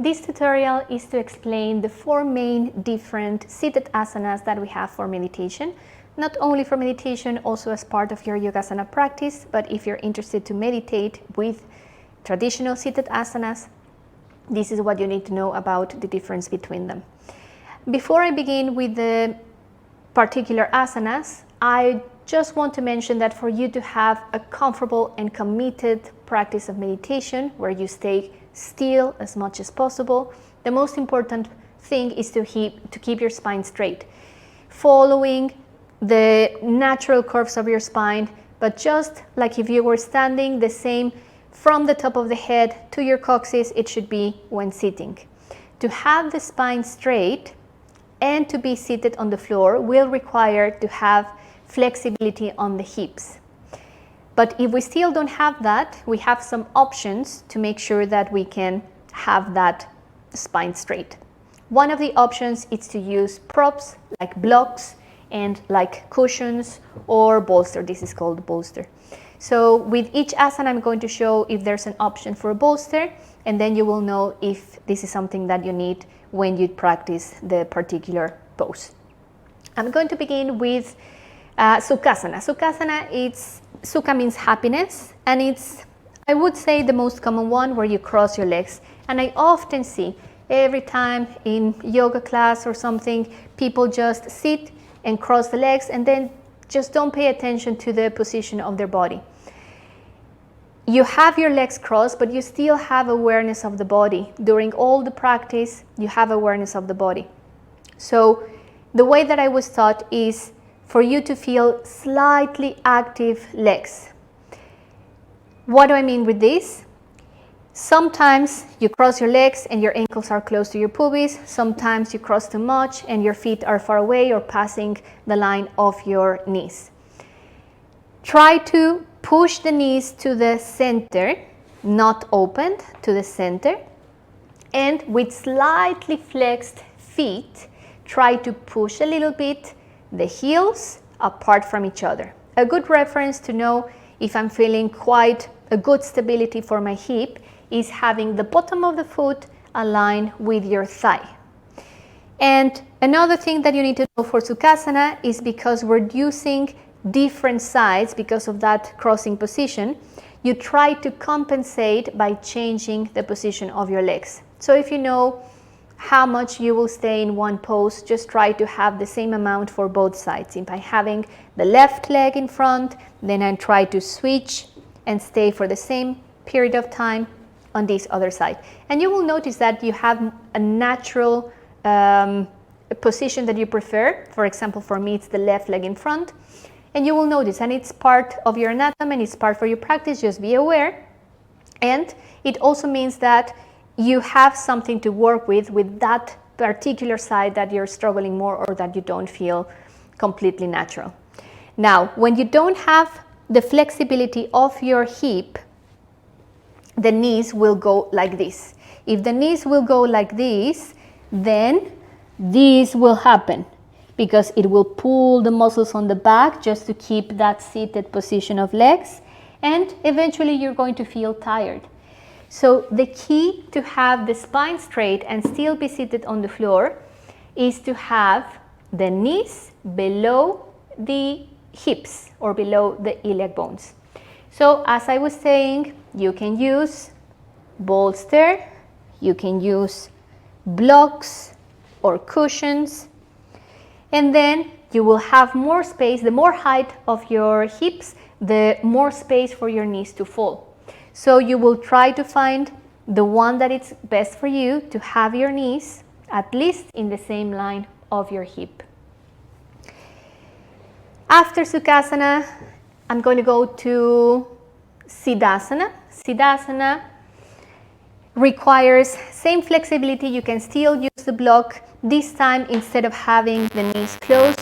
This tutorial is to explain the 4 main different seated asanas that we have for meditation. Not only for meditation, also as part of your yogasana practice, but if you're interested to meditate with traditional seated asanas, this is what you need to know about the difference between them. Before I begin with the particular asanas, I just want to mention that for you to have a comfortable and committed practice of meditation where you stay still as much as possible, the most important thing is to keep your spine straight, following the natural curves of your spine, but just like if you were standing, the same from the top of the head to your coccyx it should be when sitting. To have the spine straight and to be seated on the floor will require to have flexibility on the hips. But if we still don't have that, we have some options to make sure that we can have that spine straight. One of the options is to use props like blocks and like cushions or bolster. This is called bolster. So with each asana I'm going to show if there's an option for a bolster, and then you will know if this is something that you need when you practice the particular pose. I'm going to begin with sukasana. Sukha means happiness, and it's, I would say, the most common one where you cross your legs. And I often see every time in yoga class or something, people just sit and cross the legs and then just don't pay attention to the position of their body. You have your legs crossed, but you still have awareness of the body. During all the practice, you have awareness of the body. So the way that I was taught is for you to feel slightly active legs. What do I mean with this? Sometimes you cross your legs and your ankles are close to your pubis. Sometimes you cross too much and your feet are far away or passing the line of your knees. Try to push the knees to the center, not opened, to the center. And with slightly flexed feet, try to push a little bit the heels apart from each other. A good reference to know if I'm feeling quite a good stability for my hip is having the bottom of the foot align with your thigh. And another thing that you need to know for Sukasana is because we're using different sides because of that crossing position, you try to compensate by changing the position of your legs. So if you know how much you will stay in one pose, just try to have the same amount for both sides. If I'm having the left leg in front, then I try to switch and stay for the same period of time on this other side. And you will notice that you have a natural position that you prefer. For example, for me, it's the left leg in front. And you will notice, and it's part of your anatomy and it's part for your practice, just be aware. And it also means that you have something to work with that particular side that you're struggling more or that you don't feel completely natural. Now, when you don't have the flexibility of your hip, the knees will go like this. If the knees will go like this, then this will happen because it will pull the muscles on the back just to keep that seated position of legs, and eventually you're going to feel tired. So the key to have the spine straight and still be seated on the floor is to have the knees below the hips or below the iliac bones. So as I was saying, you can use bolster, you can use blocks or cushions, and then you will have more space. The more height of your hips, the more space for your knees to fall. So you will try to find the one that is best for you to have your knees at least in the same line of your hip. After Sukasana, I'm going to go to sidasana. Sidasana requires same flexibility. You can still use the block. This time, instead of having the knees closed,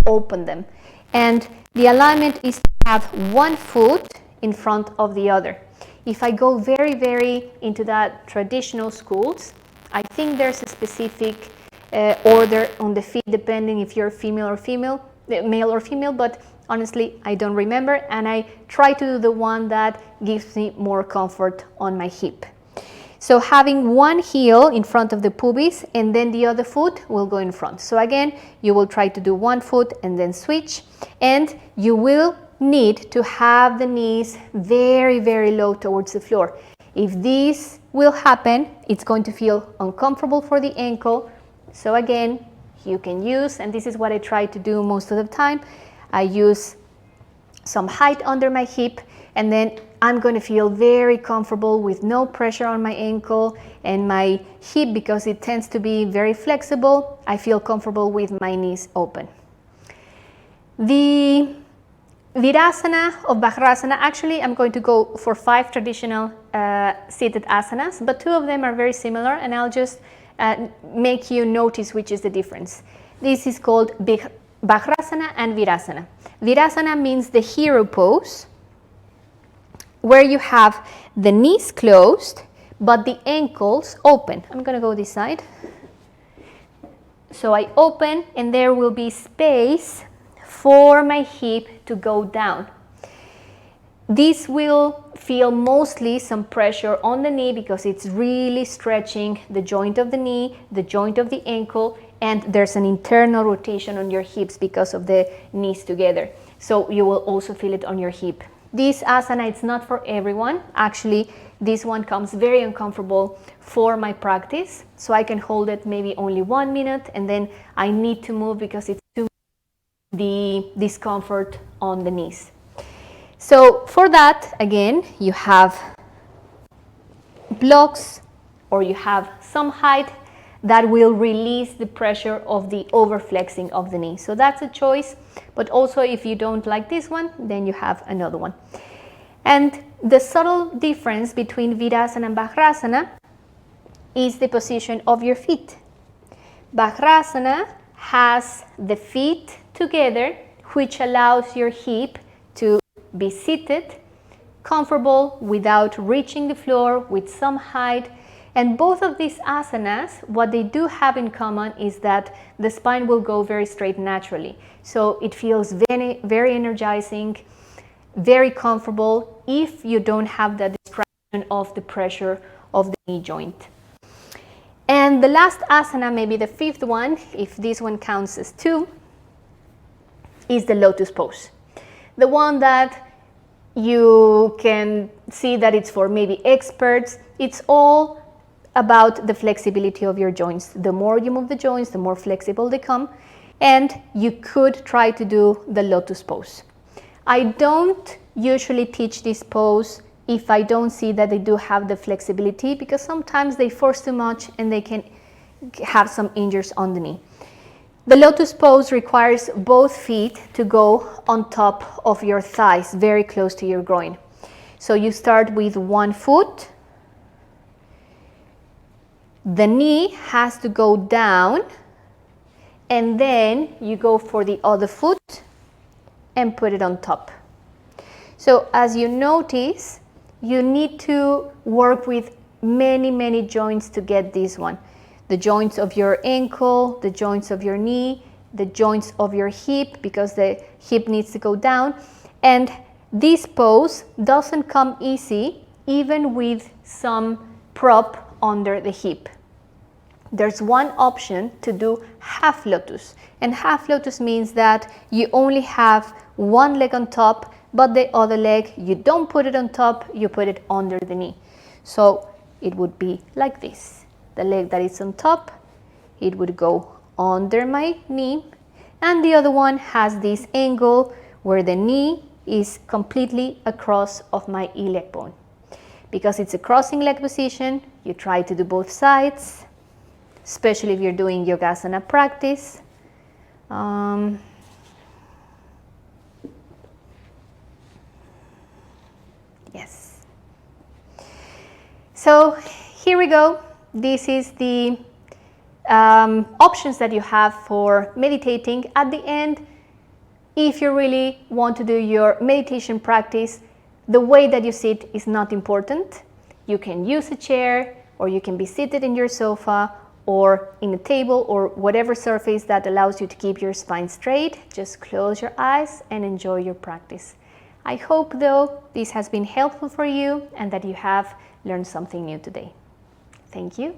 open them. And the alignment is to have one foot in front of the other. If I go very into that traditional schools, I think there's a specific order on the feet depending if you're female or male or female, but honestly I don't remember, and I try to do the one that gives me more comfort on my hip. So having one heel in front of the pubis and then the other foot will go in front. So again, you will try to do one foot and then switch, and you will need to have the knees very, very low towards the floor. If this will happen, it's going to feel uncomfortable for the ankle. So again, you can use, and this is what I try to do most of the time, I use some height under my hip, and then I'm going to feel very comfortable with no pressure on my ankle and my hip, because it tends to be very flexible. I feel comfortable with my knees open. The Virasana of bakrasana, actually I'm going to go for 5 traditional seated asanas, but 2 of them are very similar, and I'll just make you notice which is the difference. This is called bakrasana and Virasana. Virasana means the hero pose, where you have the knees closed but the ankles open. I'm going to go this side. So I open, and there will be space for my hip to go down. This will feel mostly some pressure on the knee because it's really stretching the joint of the knee, the joint of the ankle, and there's an internal rotation on your hips because of the knees together. So you will also feel it on your hip. This asana, it's not for everyone. Actually, this one comes very uncomfortable for my practice. So I can hold it maybe only 1 minute, and then I need to move because it's too the discomfort on the knees. So for that, again, you have blocks or you have some height that will release the pressure of the overflexing of the knee. So that's a choice, but also if you don't like this one, then you have another one. And the subtle difference between Virasana and bakrasana is the position of your feet. Bakrasana has the feet together, which allows your hip to be seated, comfortable without reaching the floor, with some height. And both of these asanas, what they do have in common is that the spine will go very straight naturally. So it feels very, very energizing, very comfortable if you don't have that distraction of the pressure of the knee joint. And the last asana, maybe the 5th one, if this one counts as 2, is the lotus pose. The one that you can see that it's for maybe experts. It's all about the flexibility of your joints. The more you move the joints, the more flexible they come, and you could try to do the lotus pose. I don't usually teach this pose if I don't see that they do have the flexibility, because sometimes they force too much and they can have some injuries on the knee. The lotus pose requires both feet to go on top of your thighs, very close to your groin. So you start with one foot. The knee has to go down, and then you go for the other foot and put it on top. So as you notice, you need to work with many joints to get this one. The joints of your ankle, the joints of your knee, the joints of your hip, because the hip needs to go down. And this pose doesn't come easy, even with some prop under the hip. There's one option to do half lotus. And half lotus means that you only have one leg on top, but the other leg, you don't put it on top, you put it under the knee. So it would be like this. The leg that is on top, it would go under my knee, and the other one has this angle where the knee is completely across of my iliac bone. Because it's a crossing leg position, you try to do both sides, especially if you're doing yogasana practice. Yes. So here we go. This is the options that you have for meditating. At the end, if you really want to do your meditation practice, the way that you sit is not important. You can use a chair, or you can be seated in your sofa, or in a table, or whatever surface that allows you to keep your spine straight. Just close your eyes and enjoy your practice. I hope, though, this has been helpful for you and that you have learned something new today. Thank you.